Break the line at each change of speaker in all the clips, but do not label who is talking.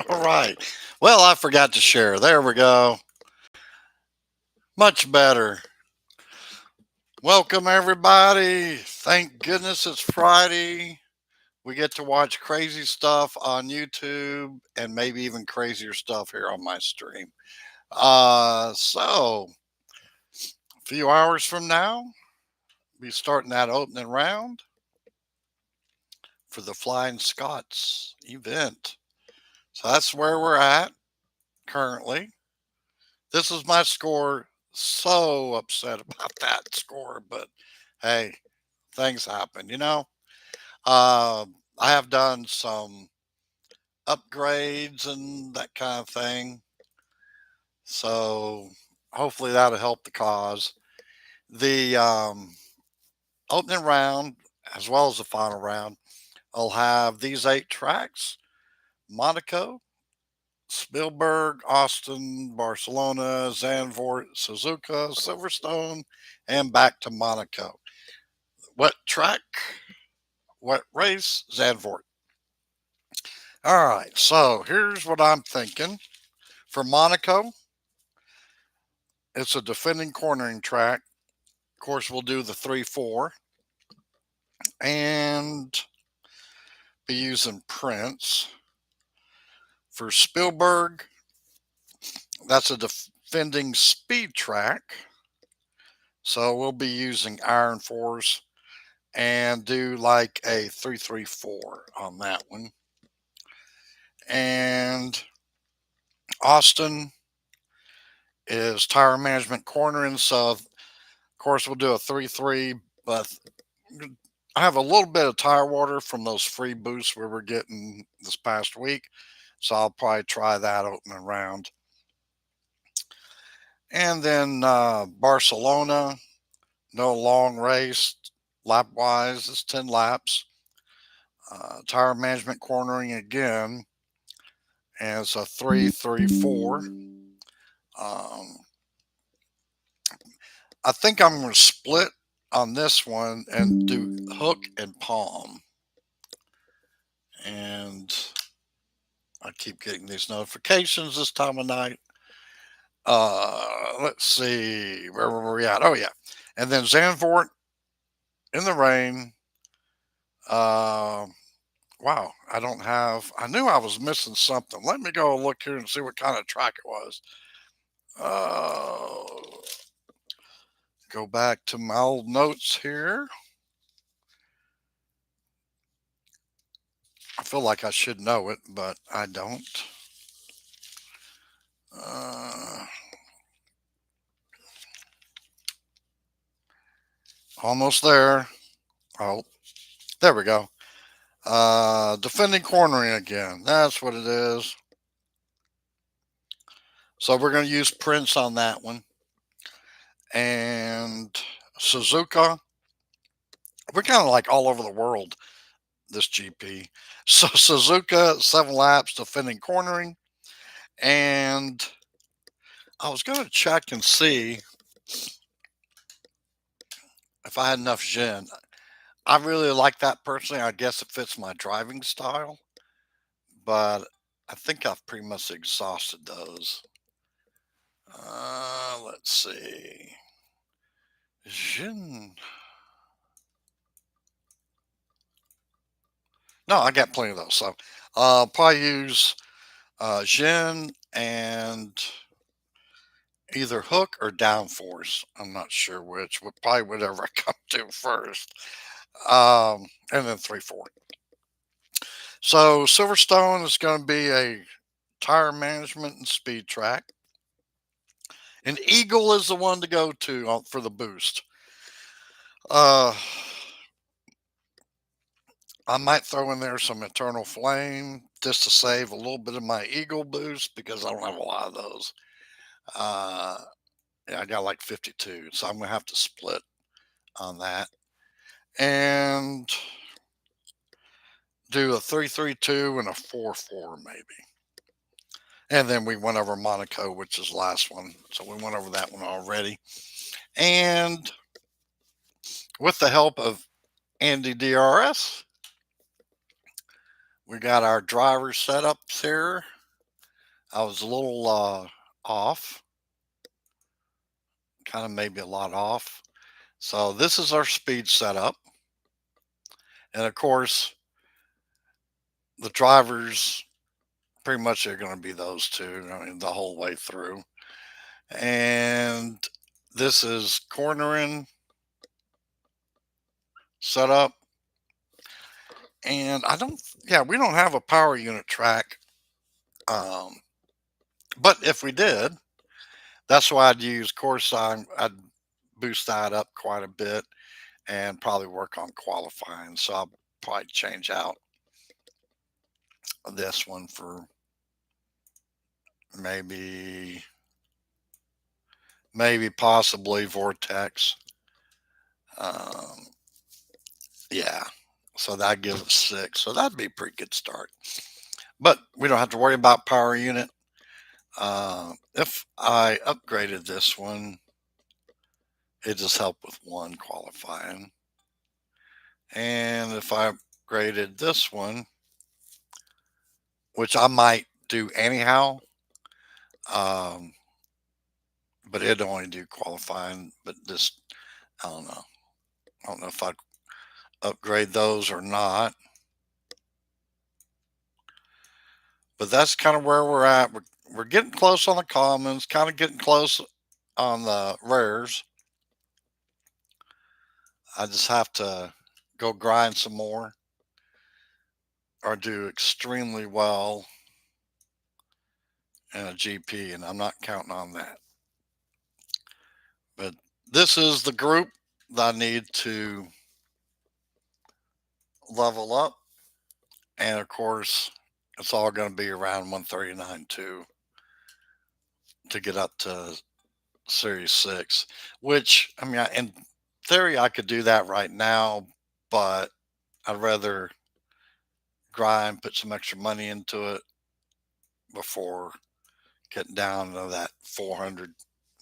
All right. Well, I forgot to share. There we go. Much better. Welcome, everybody. Thank goodness it's Friday. We get to watch crazy stuff on YouTube and maybe even crazier stuff here on my stream. So, a few hours from now, be starting that opening round for the Flying Scots event. So that's where we're at currently. This is my score. So upset about that score, but hey, things happen. Uh, I have done some upgrades and that kind of thing, so hopefully that'll help the cause. The opening round, as well as the final round, will have these 8 tracks: Monaco, Spielberg, Austin, Barcelona, Zandvoort, Suzuka, Silverstone, and back to Monaco. What track? What race? Zandvoort. All right, so here's what I'm thinking. For Monaco, it's a defending cornering track. Of course, we'll do the 3-4 and be using Prince. For Spielberg, that's a defending speed track. So we'll be using Iron Force and do like a 3-3-4 on that one. And Austin is tire management cornering. So, of course, we'll do a 3-3, but I have a little bit of tire water from those free boosts we were getting this past week. So I'll probably try that opening round. And then Barcelona, no long race. Lap wise, it's 10 laps. Tire management cornering again. And it's a 3-3-4. I think I'm going to split on this one and do hook and palm. And I keep getting these notifications this time of night. Let's see, where were we at? Oh yeah, and then Zandvoort in the rain. Uh, wow, I don't have. I knew I was missing something. Let me go look here and see what kind of track it was. Uh, go back to my old notes here. I feel like I should know it, but I don't. Uh, almost there. Oh, there we go. Defending cornering again. That's what it is. So we're going to use Prince on that one. And Suzuka. We're kind of like all over the world this GP. So Suzuka, 7 laps, defending cornering. And I was going to check and see if I had enough Gin. I really like that personally. I guess it fits my driving style. But I think I've pretty much exhausted those. Let's see. Gin. No, I got plenty of those. So I'll probably use Gin and either hook or downforce. I'm not sure which, but probably whatever I come to first. And then 3-4. So Silverstone is going to be a tire management and speed track. And Eagle is the one to go to for the boost. Uh, I might throw in there some Eternal Flame just to save a little bit of my Eagle boost because I don't have a lot of those. Uh, yeah, I got like 52, so I'm gonna have to split on that and do a 3-3-2 and a 4-4 maybe. And then we went over Monaco, which is the last one, so we went over that one already. And with the help of Andy DRS, we got our driver setups here. I was a little off, kind of maybe a lot off. So this is our speed setup. And of course, the drivers pretty much are going to be those two, I mean, the whole way through. And this is cornering setup. And we don't have a power unit track. But if we did, that's why I'd use Corsair. I'd boost that up quite a bit and probably work on qualifying. So I'll probably change out this one for maybe possibly Vortex. Um, yeah. So that gives us 6. So that'd be a pretty good start. But we don't have to worry about power unit. If I upgraded this one, it just helped with 1 qualifying. And if I upgraded this one, which I might do anyhow, um, but it'd only do qualifying. But this, I don't know. I don't know if I'd upgrade those or not. But that's kind of where we're at. We're getting close on the commons, kind of getting close on the rares. I just have to go grind some more or do extremely well in a GP, and I'm not counting on that. But this is the group that I need to level up. And of course, it's all going to be around 139 too to get up to Series 6, which, I mean, in theory, I could do that right now, but I'd rather grind, put some extra money into it before getting down to that 400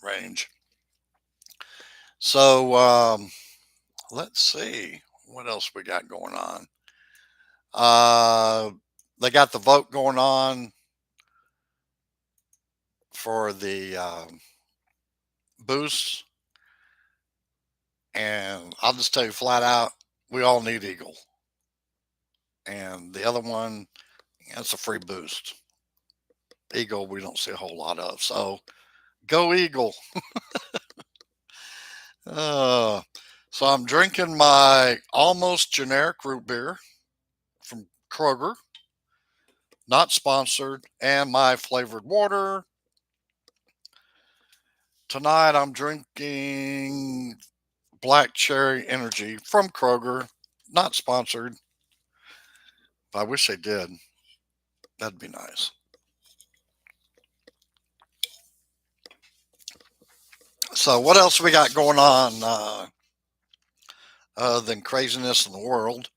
range. So let's see what else we got going on. They got the vote going on for the boosts, and I'll just tell you flat out, we all need Eagle. And the other one, it's a free boost. Eagle, we don't see a whole lot of. So go Eagle. uh, so I'm drinking my almost generic root beer from Kroger, not sponsored, and my flavored water. Tonight I'm drinking Black Cherry Energy from Kroger, not sponsored. I wish they did. That'd be nice. So what else we got going on other than craziness in the world?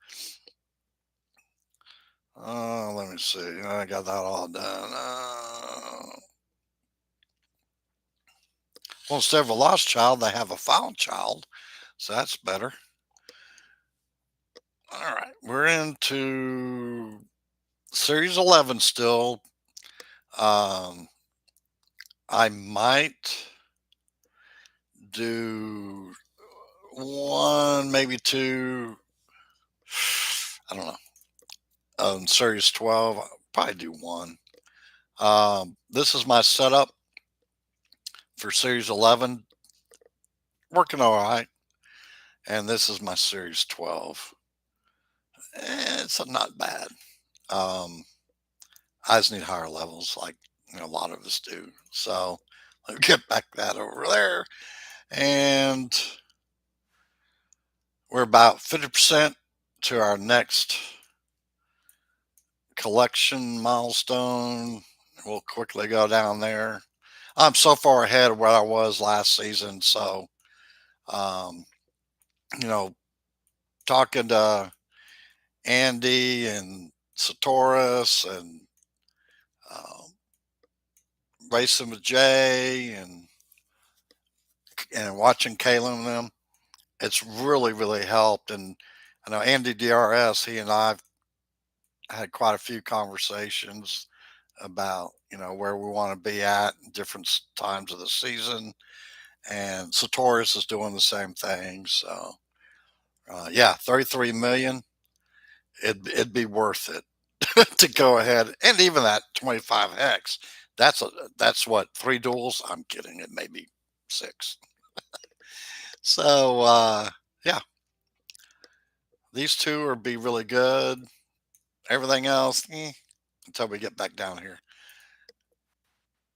Let me see. I got that all done. Well, instead of a lost child, they have a found child. So that's better. All right. We're into Series 11 still. I might do 1, maybe 2. I don't know. Series 12, I'll probably do 1. This is my setup for Series 11. Working all right. And this is my Series 12. It's not bad. I just need higher levels, like a lot of us do. So Let me get back that over there. And we're about 50% to our next collection milestone. We'll quickly go down there. I'm so far ahead of where I was last season. So, um, you know, talking to Andy and Satoris and um, racing with Jay and watching Kalen and them, it's really, really helped. And I know Andy DRS, he and I've had quite a few conversations about, where we want to be at in different times of the season. And Satoris is doing the same thing. So, yeah, 33 million, it'd be worth it to go ahead. And even that 25 hex, that's a, that's what, three duels. I'm kidding. It may be six. So, yeah, these two are be really good. Everything else, until we get back down here.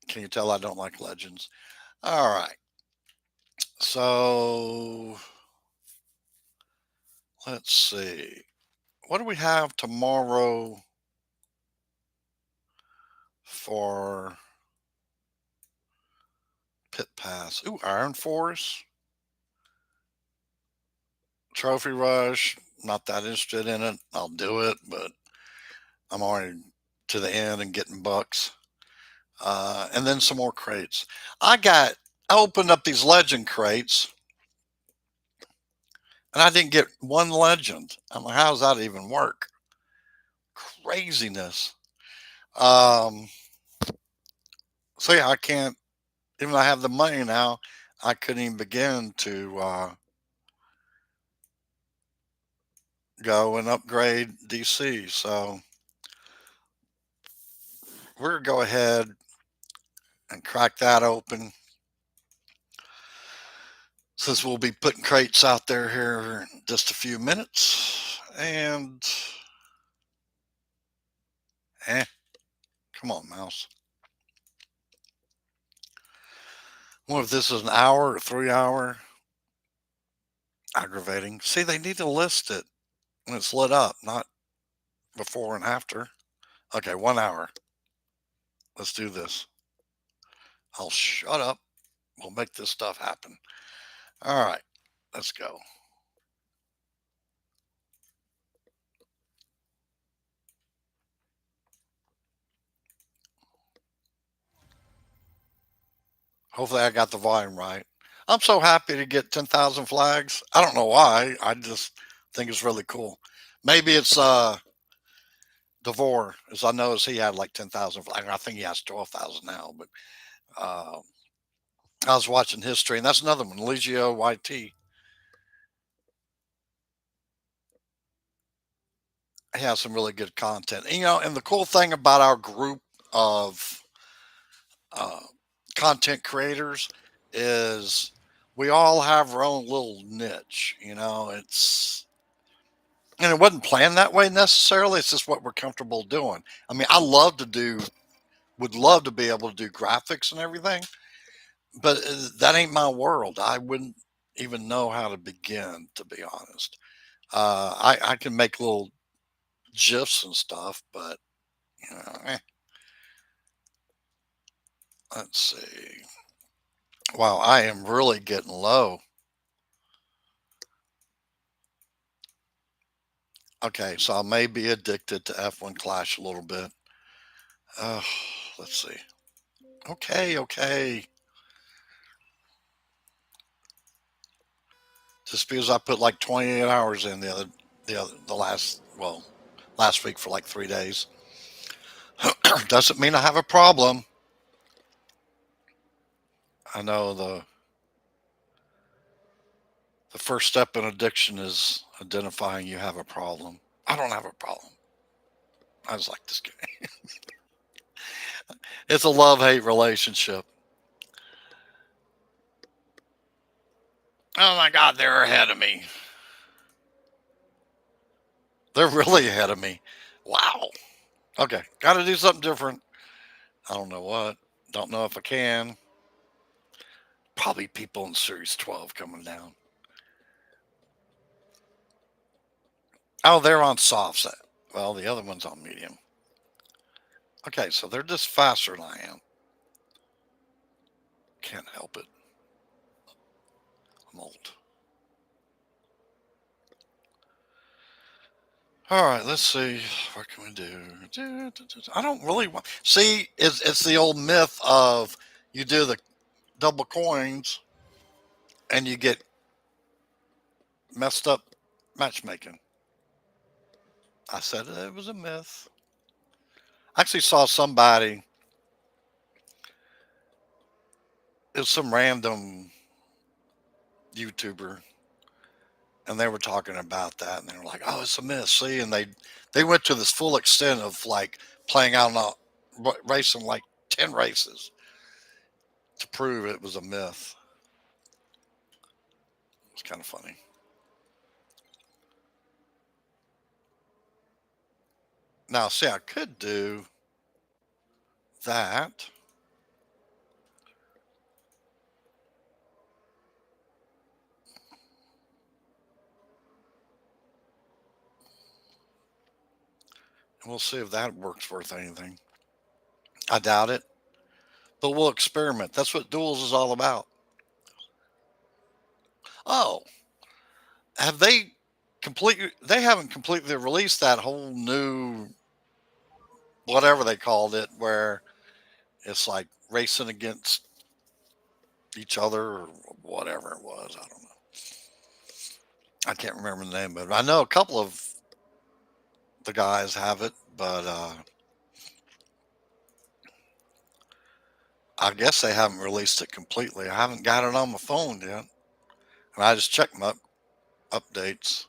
Can you tell I don't like legends? All right. So let's see. What do we have tomorrow for Pit Pass? Ooh, Iron Force, Trophy Rush. Not that interested in it. I'll do it, but I'm already to the end and getting bucks. And then some more crates. I opened up these legend crates and I didn't get one legend. I'm like, how does that even work? Craziness. Um, so yeah, I can't, even though I have the money now, I couldn't even begin to go and upgrade DC. So we're going to go ahead and crack that open since we'll be putting crates out there here in just a few minutes. And, come on, mouse. What if this is an hour or 3 hour? Aggravating. See, they need to list it when it's lit up, not before and after. Okay, 1 hour. Let's do this. I'll shut up. We'll make this stuff happen. All right, let's go. Hopefully, I got the volume right. I'm so happy to get 10,000 flags. I don't know why. I just think it's really cool. Maybe it's Devore, as I noticed he had like 10,000 flags. I think he has 12,000 now. But uh, I was watching history, and that's another one, Legio YT. He has some really good content. And the cool thing about our group of uh, content creators is we all have our own little niche. And it wasn't planned that way necessarily. It's just what we're comfortable doing. I mean, would love to be able to do graphics and everything, but that ain't my world. I wouldn't even know how to begin, to be honest. I can make little gifs and stuff, but you know, eh, let's see. Wow, I am really getting low. Okay, so I may be addicted to F1 Clash a little bit. Uh, let's see. Okay, okay. Just because I put like 28 hours in last week for like 3 days, doesn't mean I have a problem. I know the first step in addiction is identifying you have a problem. I don't have a problem. I just like this game. It's a love hate relationship. Oh my God, they're ahead of me. They're really ahead of me. Wow. Okay, got to do something different. I don't know what. Don't know if I can. Probably people in Series 12 coming down. Oh, they're on softs. Well, the other one's on medium. Okay, so they're just faster than I am. Can't help it. I'm old. All right, let's see. What can we do? I don't really want. See, it's the old myth of you do the double coins and you get messed up matchmaking. I said it was a myth. I actually saw somebody. It was some random YouTuber, and they were talking about that, and they were like, "Oh, it's a myth." See, and they went to this full extent of like playing out racing like 10 races to prove it was a myth. It's kind of funny. Now, see, I could do that. And we'll see if that works worth anything. I doubt it, but we'll experiment. That's what Duels is all about. Oh, have they completely? They haven't completely released that whole new whatever they called it, where it's like racing against each other or whatever it was. I don't know. I can't remember the name of it. I know a couple of the guys have it, but I guess they haven't released it completely. I haven't got it on my phone yet, and I just checked my updates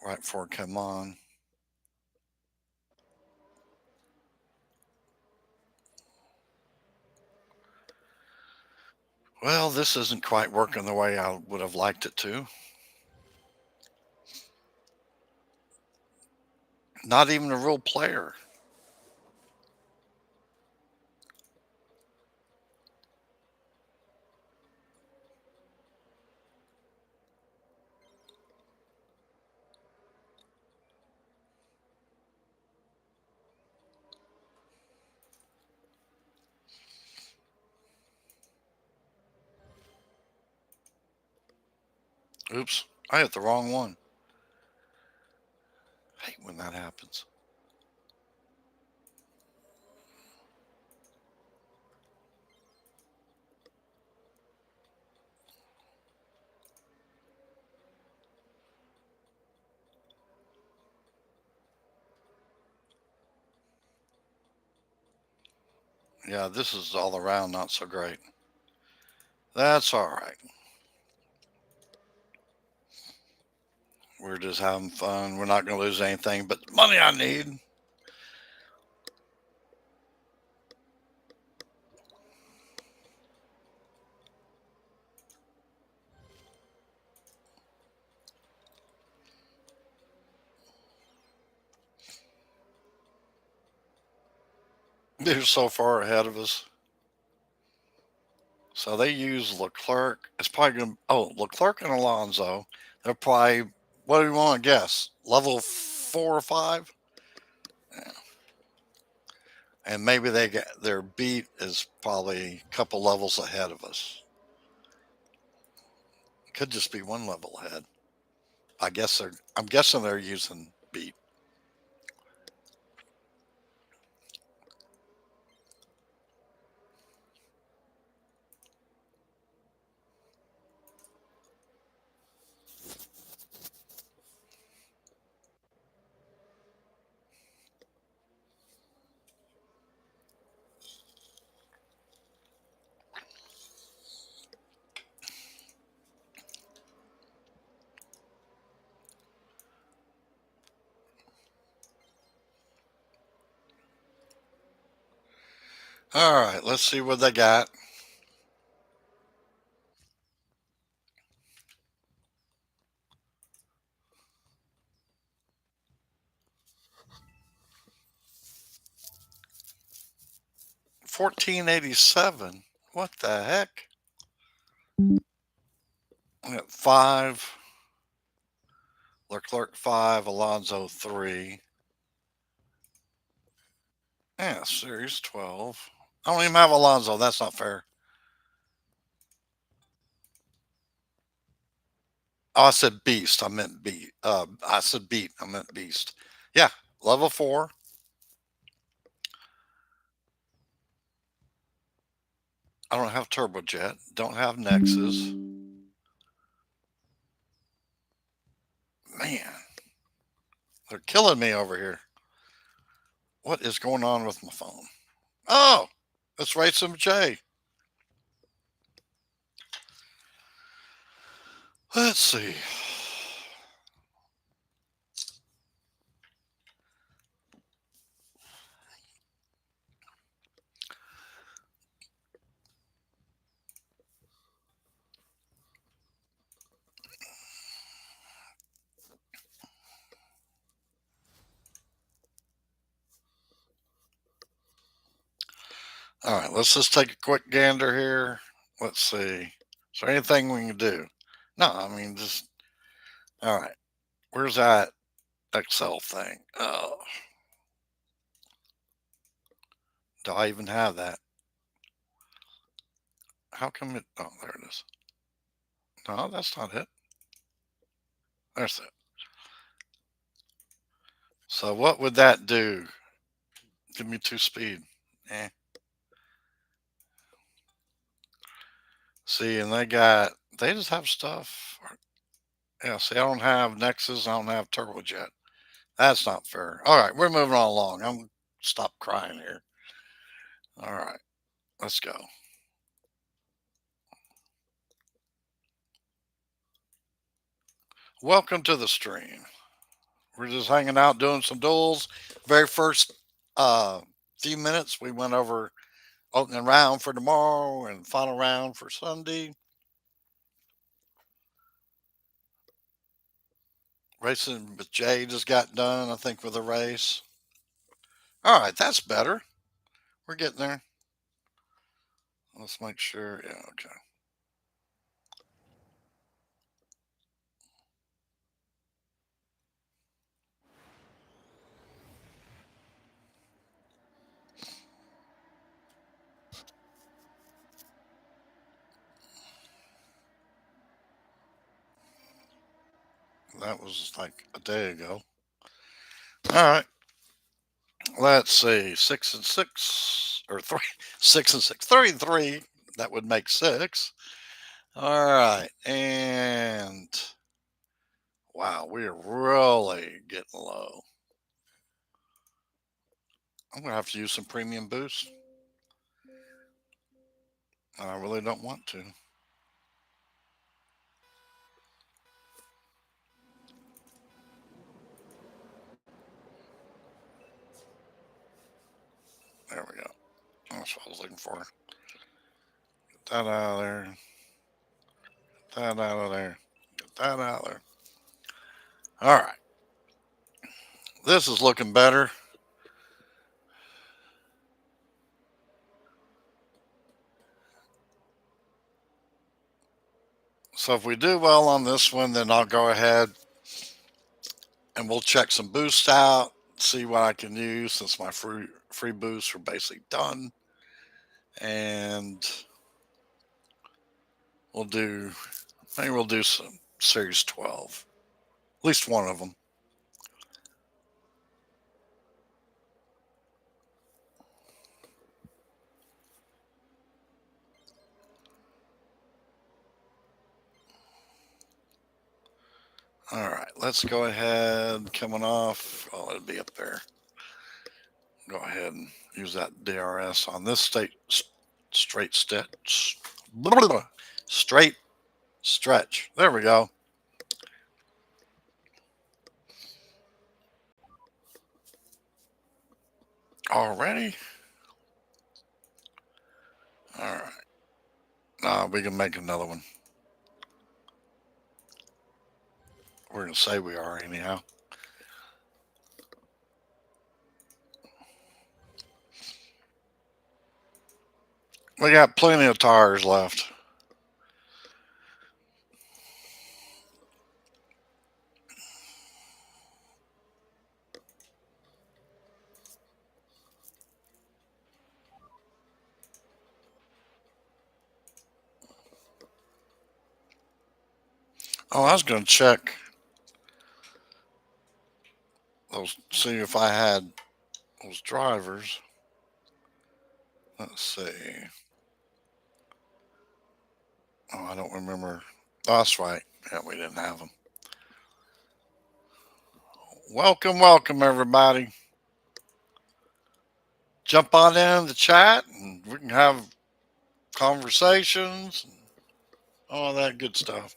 right before it came on. Well, this isn't quite working the way I would have liked it to. Not even a real player. Oops, I hit the wrong one. I hate when that happens. Yeah, this is all around not so great. That's all right. We're just having fun. We're not going to lose anything but the money I need. They're so far ahead of us. So they use Leclerc. It's probably going to, oh, Leclerc and Alonso. They're probably, what do you want to guess? Level 4 or 5? Yeah. And maybe they get their beat is probably a couple levels ahead of us. Could just be one level ahead. I'm guessing they're using beat. All right, let's see what they got. $14.87. What the heck? We got 5. Leclerc 5. Alonso 3. Yeah, Series 12. I don't even have Alonso. That's not fair. Oh, I said beast. I meant beat. I said beat. I meant beast. Yeah, level 4. I don't have turbojet. Don't have Nexus. Man, they're killing me over here. What is going on with my phone? Oh, let's race some J. Let's see. All right, let's just take a quick gander here. Let's see. Is there anything we can do? No, I mean, just, all right. Where's that Excel thing? Oh, do I even have that? How come it? Oh, there it is. No, that's not it. There's it. So what would that do? Give me 2 speed. Eh. See, and they just have stuff. Yeah, see, I don't have Nexus. I don't have Turbojet. That's not fair. All right, we're moving on along. I'm stop crying here. All right, let's go. Welcome to the stream. We're just hanging out doing some duels. Very first few minutes, we went over opening round for tomorrow and final round for Sunday. Racing with Jay just got done, I think, with a race. All right, that's better. We're getting there. Let's make sure. Yeah, okay. That was like a day ago. All right. Let's see. 6 and 6 or three, 6 and 6, 3 and 3. That would make 6. All right. And wow, we are really getting low. I'm going to have to use some premium boost. I really don't want to. There we go. That's what I was looking for. Get that out of there. Get that out of there. Get that out of there. All right. This is looking better. So if we do well on this one, then I'll go ahead and we'll check some boosts out, see what I can use since my free boosts are basically done. And we'll do maybe we'll do some series 12. At least one of them. All right, let's go ahead. Coming off, oh, it'll be up there. Go ahead and use that DRS on this straight stretch. Straight stretch. There we go. Already? All right. We can make another one. We're going to say we are anyhow. We got plenty of tires left. Oh, I was going to check those, see if I had those drivers. Let's see. Oh, I don't remember. Oh, that's right. Yeah, we didn't have them. Welcome, welcome, everybody. Jump on in the chat and we can have conversations and all that good stuff.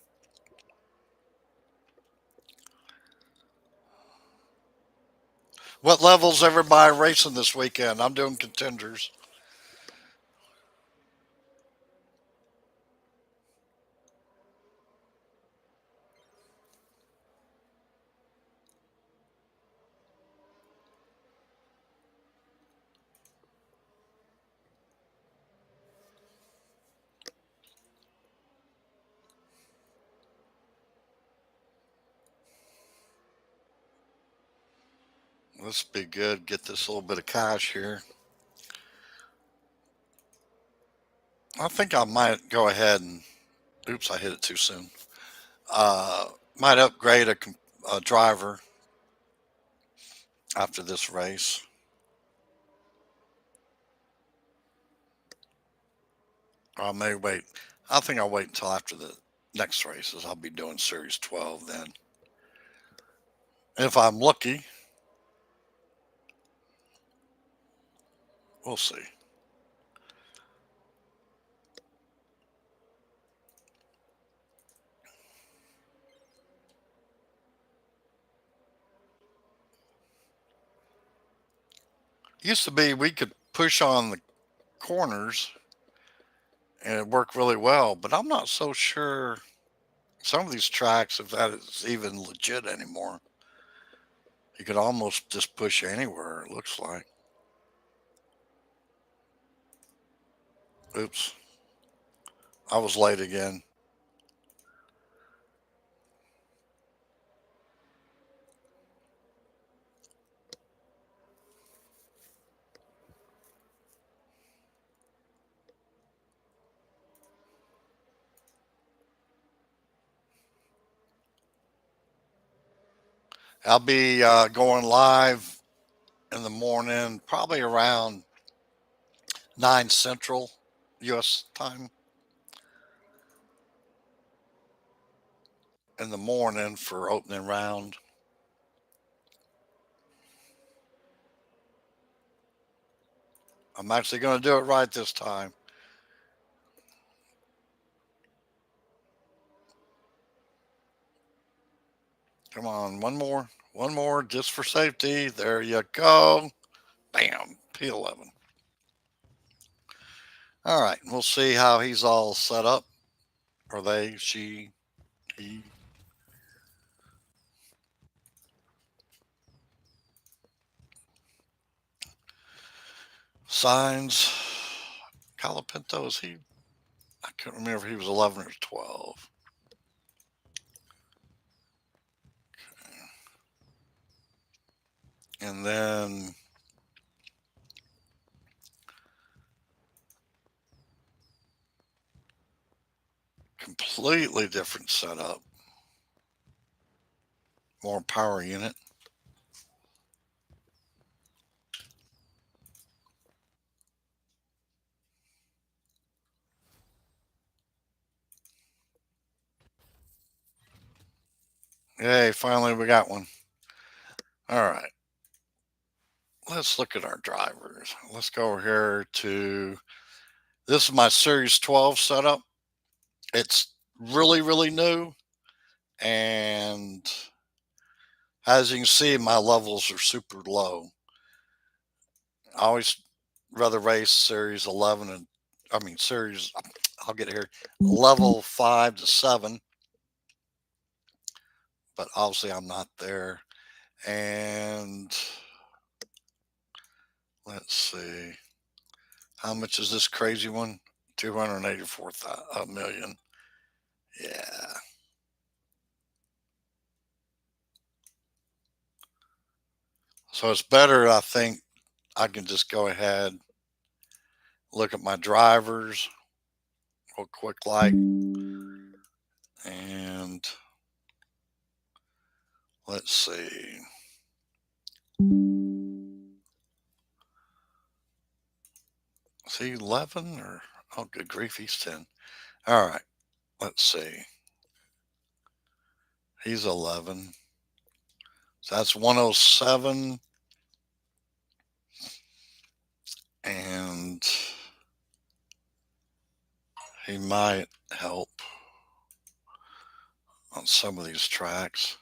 What levels everybody racing this weekend? I'm doing contenders. This be good. Get this little bit of cash here. I think I might go ahead and, oops, I hit it too soon. Uh, might upgrade a driver after this race. Or I may wait. I think I'll wait until after the next races. I'll be doing Series 12 then. If I'm lucky, we'll see. Used to be we could push on the corners and it worked really well, but I'm not so sure some of these tracks if that is even legit anymore. You could almost just push anywhere, it looks like. Oops. I was late again. I'll be going live in the morning, probably around 9 Central U.S. time in the morning for opening round. I'm actually going to do it right this time. Come on, one more just for safety. There you go. Bam, P11. All right, we'll see how he's all set up. Or they, she, he. Signs. Calapinto, is he? I can't remember if he was 11 or 12. And then completely different setup. More power unit. Yay, finally we got one. All right. Let's look at our drivers. Let's go over here to, this is my Series 12 setup. It's really, really new. And as you can see, my levels are super low. I always rather race Series 11 and, I mean, Series, I'll get here, level 5 to 7. But obviously I'm not there. And let's see. How much is this crazy one? 284 million. Yeah. So it's better, I think. I can just go ahead, look at my drivers real quick, like, and Let's see. Is he 11 or? Oh, good grief, he's 10. All right. Let's see. He's 11. So that's 107. And he might help on some of these tracks.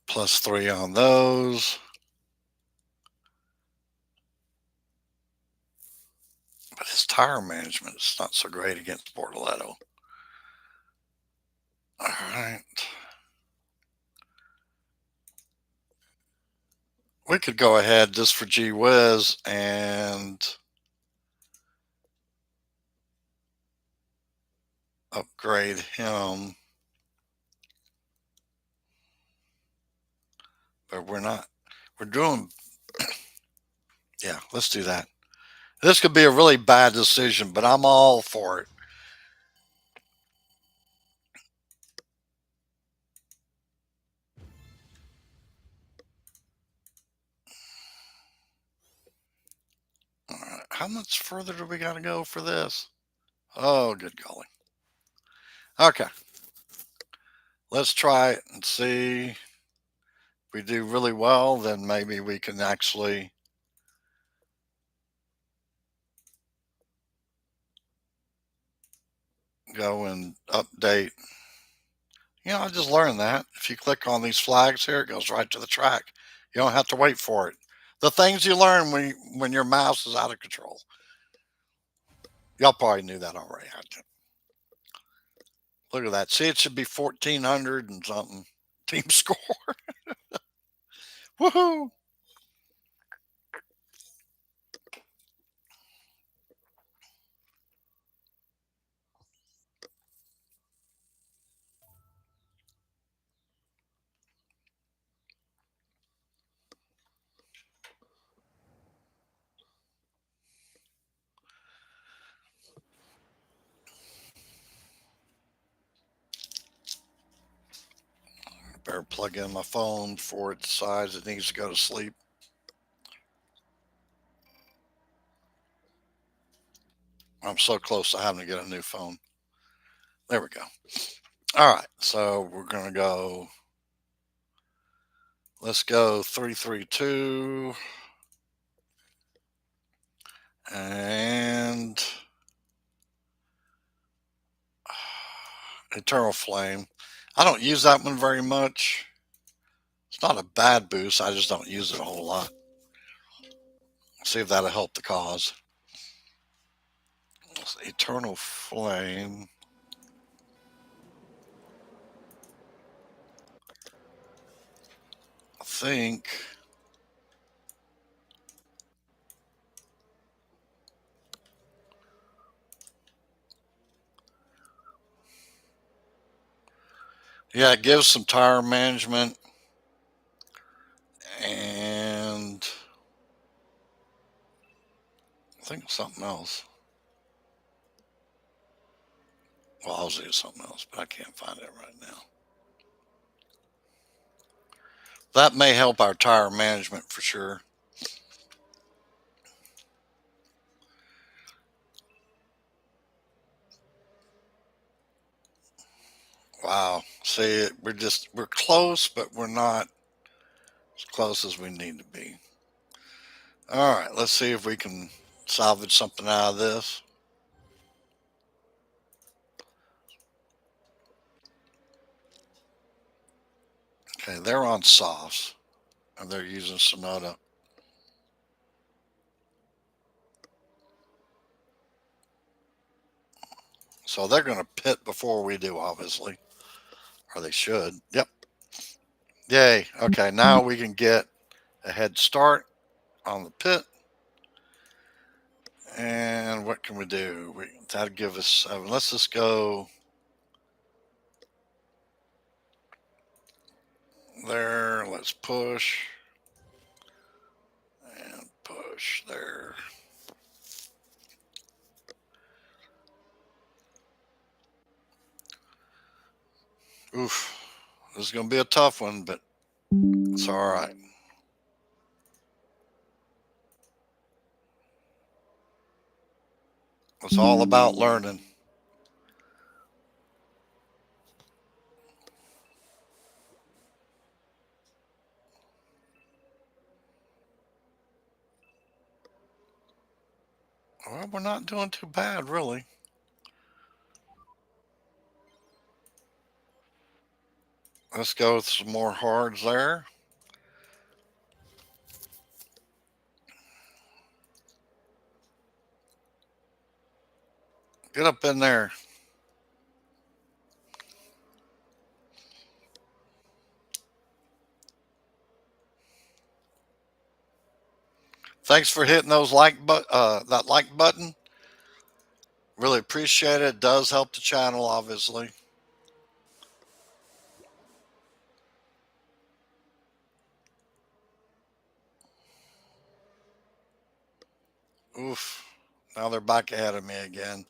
+3 on those. But his tire management is not so great against Bortoletto. All right. We could go ahead just for gee whiz and upgrade him. But we're not. We're doing. Yeah, let's do that. This could be a really bad decision, but I'm all for it. All right. How much further do we got to go for this? Oh, good golly. Okay. Let's try it and see. If we do really well, then maybe we can actually go and update. I just learned that. If you click on these flags here, it goes right to the track. You don't have to wait for it. The things you learn when your mouse is out of control. Y'all probably knew that already. Look at that. See, it should be 1,400 and something. Team score. Woohoo! Better plug in my phone before it decides it needs to go to sleep. I'm so close to having to get a new phone. There we go. All right. So we're going to go. Let's go 332. And Eternal Flame. I don't use that one very much. It's not a bad boost. I just don't use it a whole lot. See if that'll help the cause. Eternal Flame. I think. Yeah, it gives some tire management. And I think something else. Well, I'll say something else, but I can't find it right now. That may help our tire management for sure. Wow. See, we're close, but we're not as close as we need to be. All right, let's see if we can salvage something out of this. Okay, they're on softs, and they're using Sonata. So they're going to pit before we do, obviously, or they should. Yep. Yay. Okay, now we can get a head start on the pit. And what can we do? That'll give us 7. Let's just go there. Let's push and push there. Oof. This is going to be a tough one, but it's all right. It's all about learning. Well, we're not doing too bad, really. Let's go with some more hards there. Get up in there. Thanks for hitting those that like button. Really appreciate it. It does help the channel, obviously. Oof. Now they're back ahead of me again.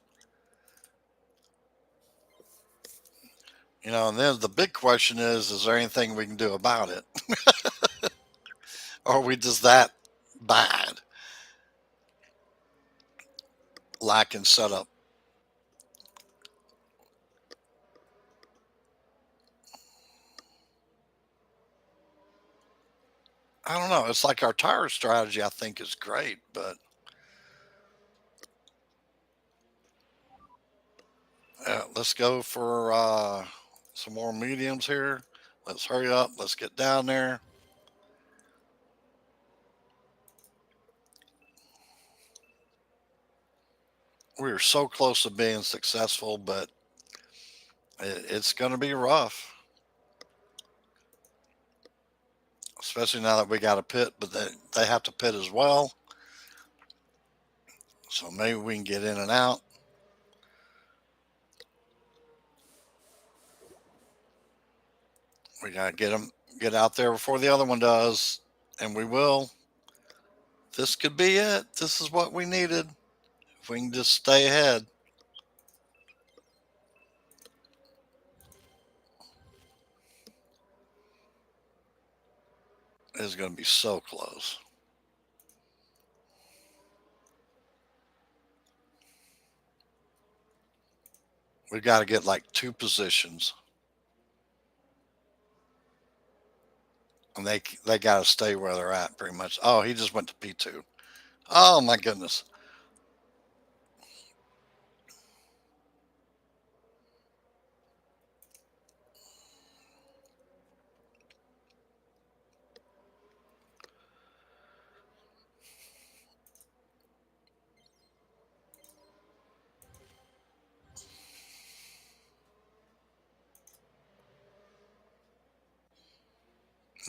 And then the big question is there anything we can do about it? Or are we just that bad? Lacking setup. I don't know. It's like our tire strategy, I think, is great, but let's go for some more mediums here. Let's hurry up. Let's get down there. We are so close to being successful, but it's going to be rough, especially now that we got a pit, but they have to pit as well. So maybe we can get in and out. We got to get out there before the other one does, and we will. This could be it. This is what we needed. If we can just stay ahead, it's going to be so close. We got to get like two positions, and they got to stay where they're at pretty much. Oh, he just went to P2. Oh my goodness.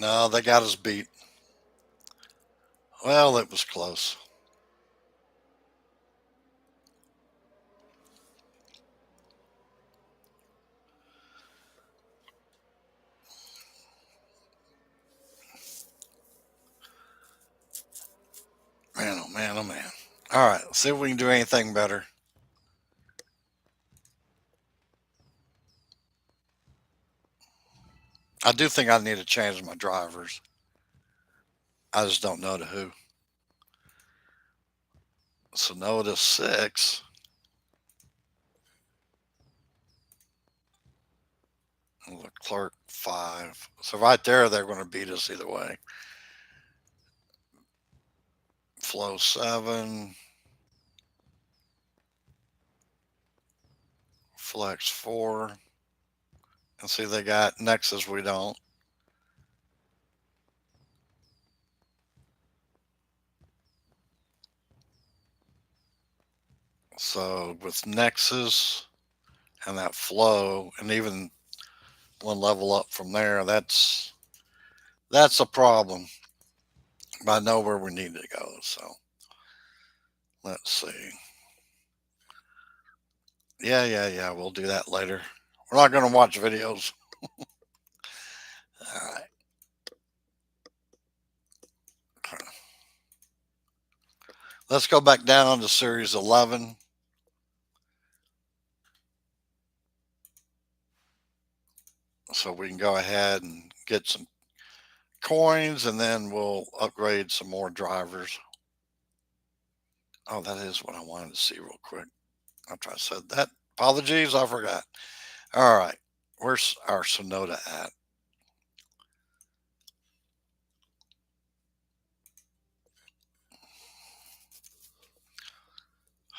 No, they got us beat. Well, it was close. Man, oh man, oh man. All right, let's see if we can do anything better. I do think I need to change my drivers. I just don't know to who. Sonoda 6. And the Clerk 5. So right there, they're going to beat us either way. Flow 7. Flex 4. And see, they got Nexus, we don't. So with Nexus and that flow, and even one level up from there, that's a problem. But I know where we need to go. So let's see. Yeah. We'll do that later. We're not going to watch videos. All right. Let's go back down to Series 11. so we can go ahead and get some coins, and then we'll upgrade some more drivers. Oh, that is what I wanted to see real quick. After I said that, apologies, I forgot. All right, where's our Sonota at?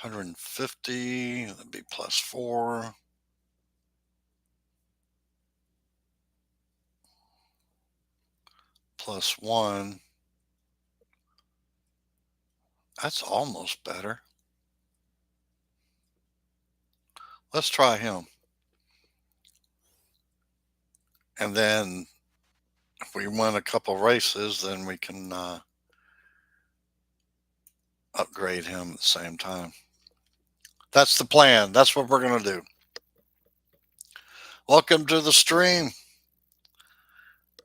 150. That'd be +4. +1. That's almost better. Let's try him. And then if we win a couple races, then we can upgrade him at the same time. That's the plan. That's what we're going to do. Welcome to the stream.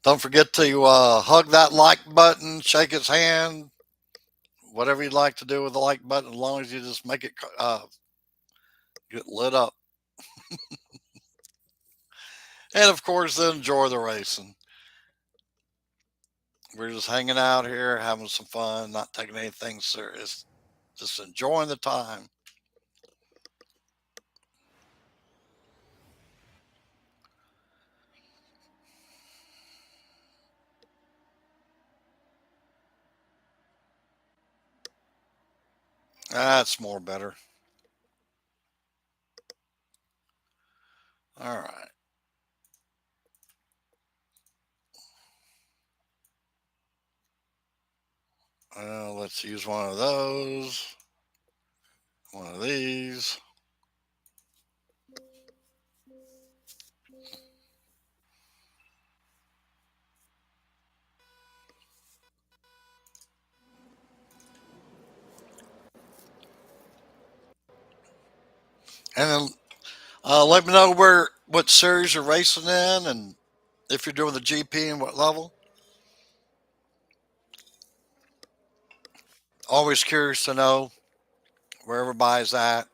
Don't forget to hug that like button, shake his hand, whatever you'd like to do with the like button, as long as you just make it get lit up. And of course, then enjoy the racing. We're just hanging out here, having some fun, not taking anything serious, just enjoying the time. That's more better. All right. Let's use one of those, one of these. And then let me know what series you're racing in, and if you're doing the GP and what level. Always curious to know where everybody's at.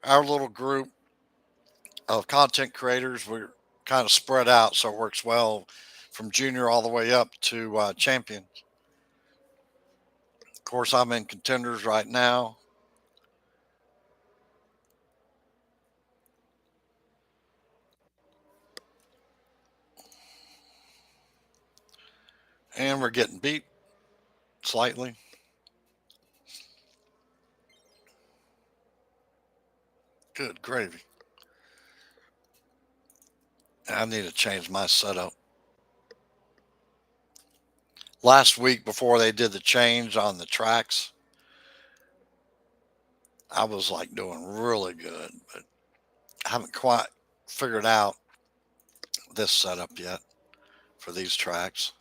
Our little group of content creators, we're kind of spread out, so it works well from junior all the way up to champion. Of course, I'm in contenders right now. And we're getting beat slightly. Good gravy. I need to change my setup. Last week, before they did the change on the tracks, I was like doing really good, but I haven't quite figured out this setup yet for these tracks.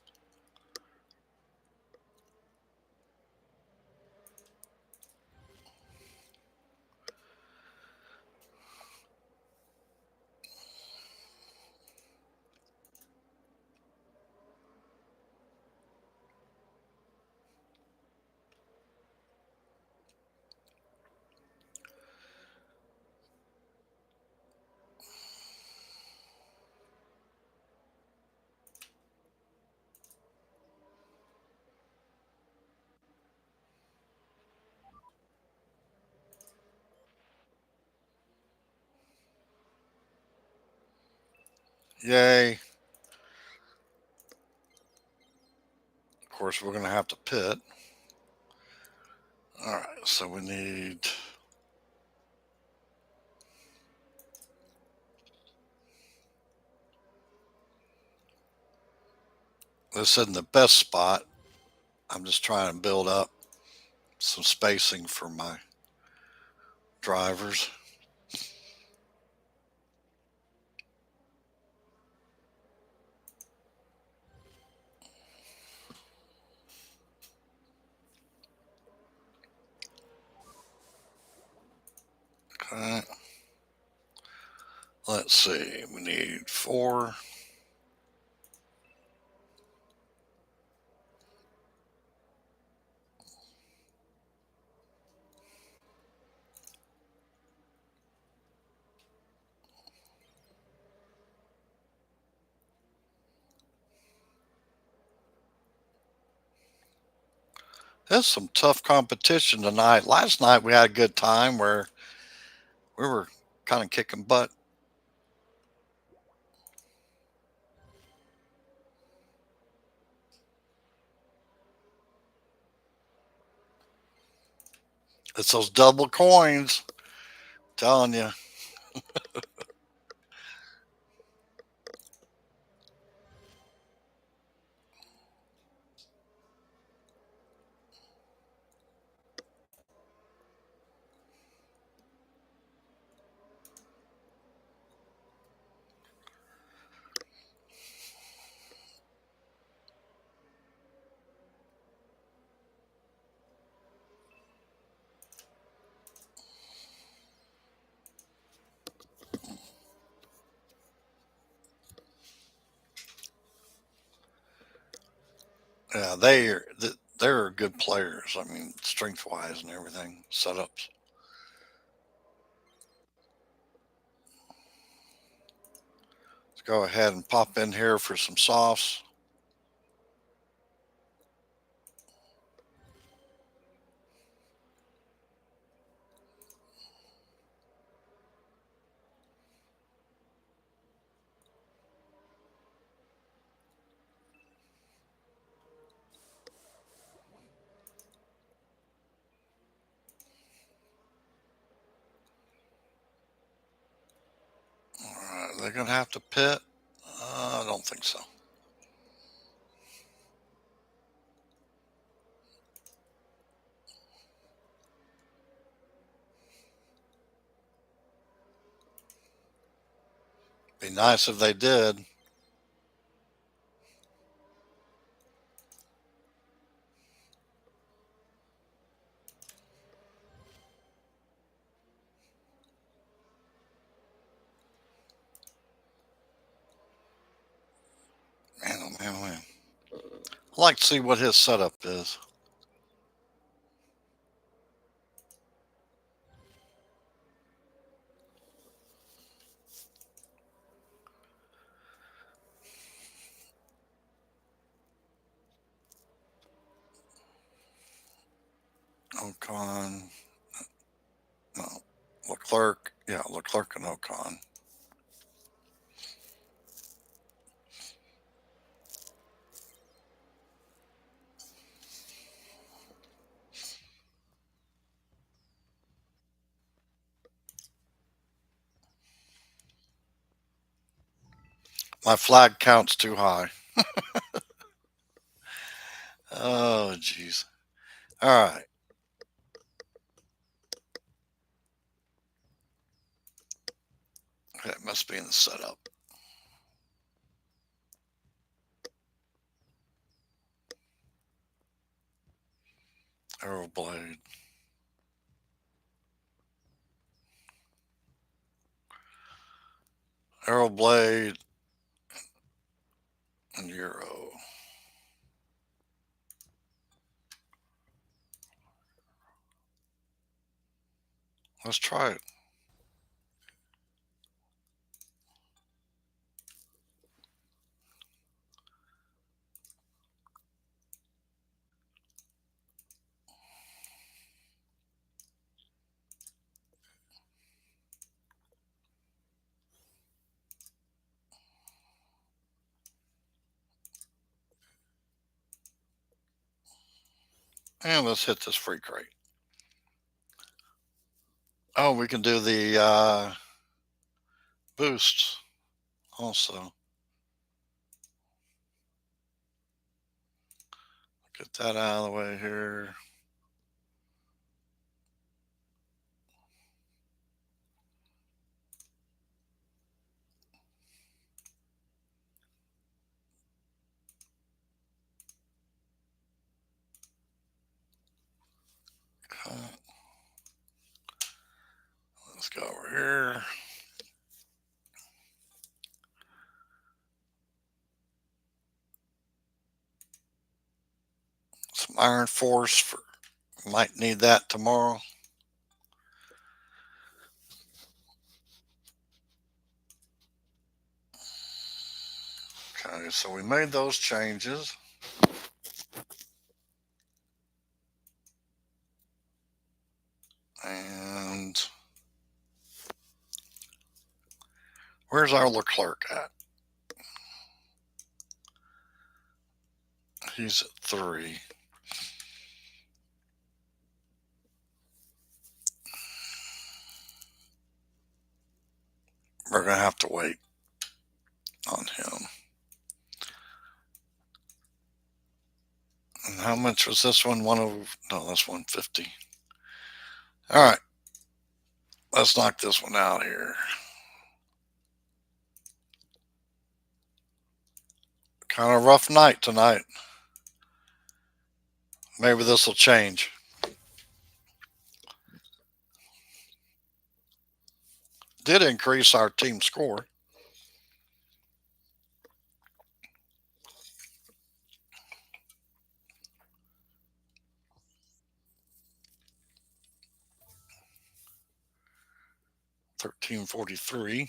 Yay. Of course, we're going to have to pit. All right, so we need. This isn't the best spot. I'm just trying to build up some spacing for my drivers. Okay. Let's see. We need 4. There's some tough competition tonight. Last night we had a good time where we were kind of kicking butt. It's those double coins. Telling you. Yeah, they're good players. I mean, strength wise and everything, setups. Let's go ahead and pop in here for some softs. All right, they're gonna have to pit. I don't think so. Be nice if they did. Man, oh man, oh man. I'd like to see what his setup is. Ocon, no, Leclerc. Yeah, Leclerc and Ocon. My flag count's too high. Oh, jeez. All right. That must be in the setup. Arrow blade. Arrow blade and Euro. Let's try it. And let's hit this free crate. Oh, we can do the boosts also. Get that out of the way here. Let's go over here. Some Iron Force. Might need that tomorrow. Okay, so we made those changes. Where's our Leclerc at? He's at 3. We're going to have to wait on him. And how much was this one? No, that's 150. All right. Let's knock this one out here. Kind of rough night tonight. Maybe this will change. Did increase our team score. $13.43.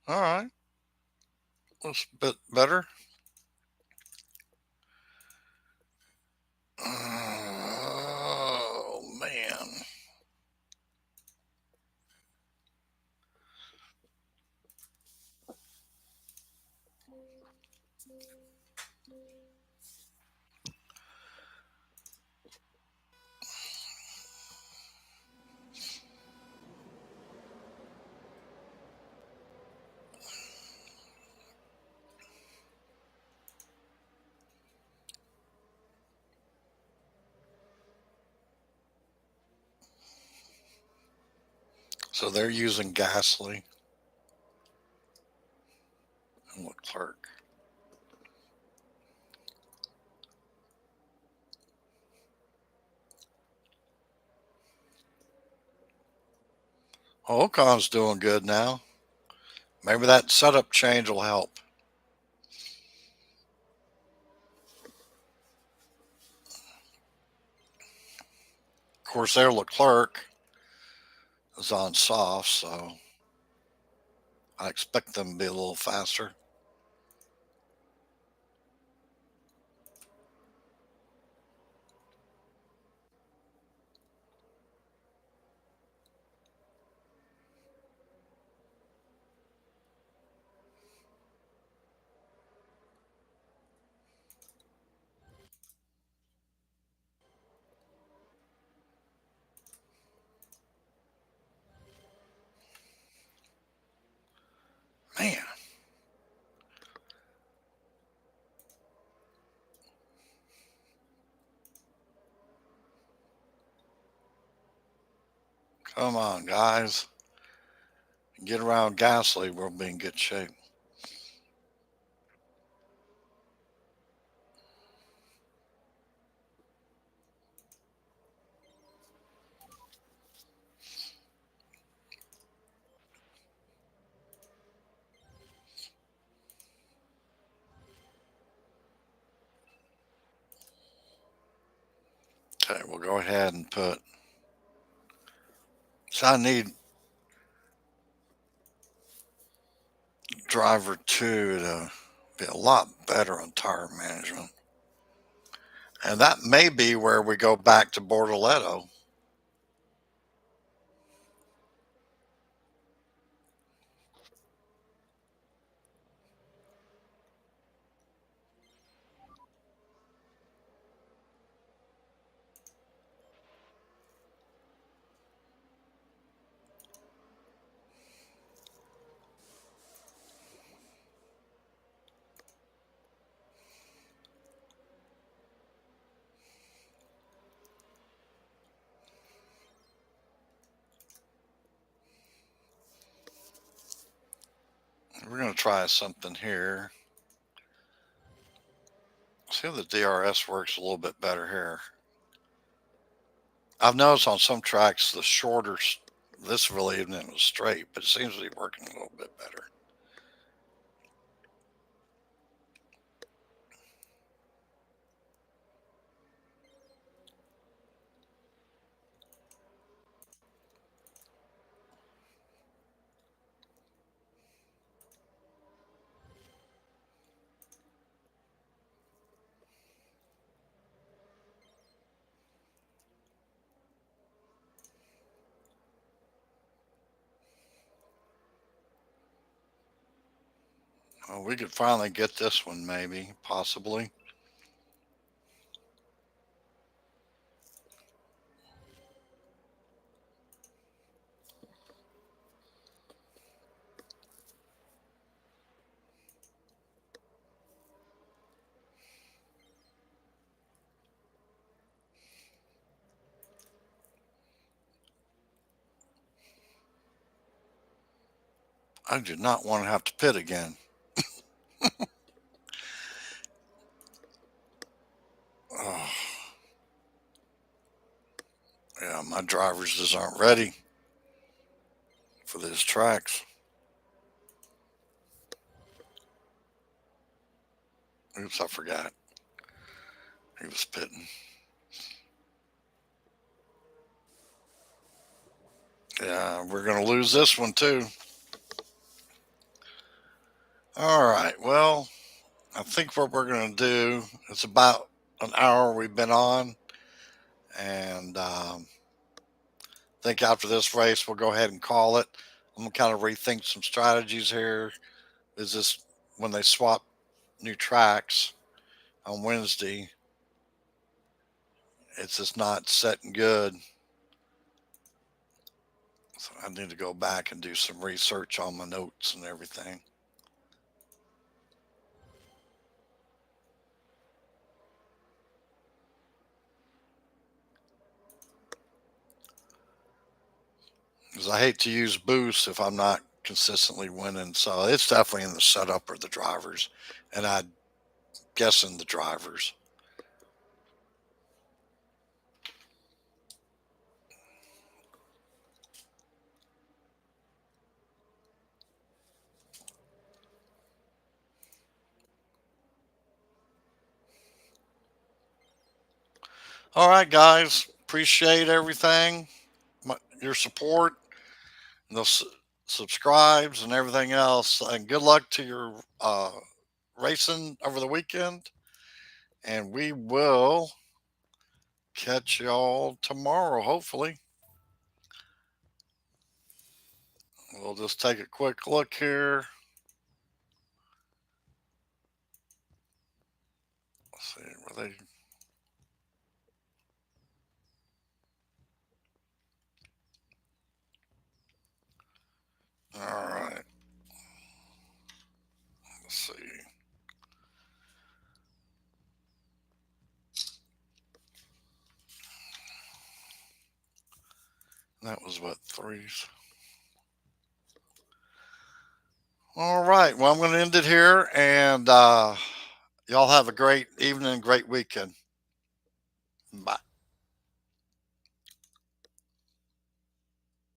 All right. That's a bit better. Oh, man. So they're using Ghastly and Leclerc. Ocon's doing good now. Maybe that setup change will help. Of course, their Leclerc is on soft, so I expect them to be a little faster. Man, come on, guys. Get around Ghastly, we'll be in good shape. Okay, we'll go ahead and put. So I need driver 2 to be a lot better on tire management. And that may be where we go back to Bortoletto. We're going to try something here. See if the DRS works a little bit better here. I've noticed on some tracks the shorter, this really even was straight, but it seems to be working a little bit better. Well, we could finally get this one, maybe, possibly. I do not want to have to pit again. Oh, yeah, my drivers just aren't ready for these tracks. Oops, I forgot. He was pitting. Yeah, we're going to lose this one too. All right. Well, I think what we're going to do, it's about an hour we've been on. And I think after this race, we'll go ahead and call it. I'm going to kind of rethink some strategies here. Is this when they swap new tracks on Wednesday? It's just not setting good. So I need to go back and do some research on my notes and everything. Because I hate to use boosts if I'm not consistently winning. So it's definitely in the setup or the drivers. And I'm guessing the drivers. All right, guys. Appreciate everything, your support, and the subscribes, and everything else. And good luck to your racing over the weekend. And we will catch y'all tomorrow, hopefully. We'll just take a quick look here. Let's see, were they? All right. Let's see. That was what, threes? All right. Well, I'm going to end it here, and y'all have a great evening, great weekend. Bye.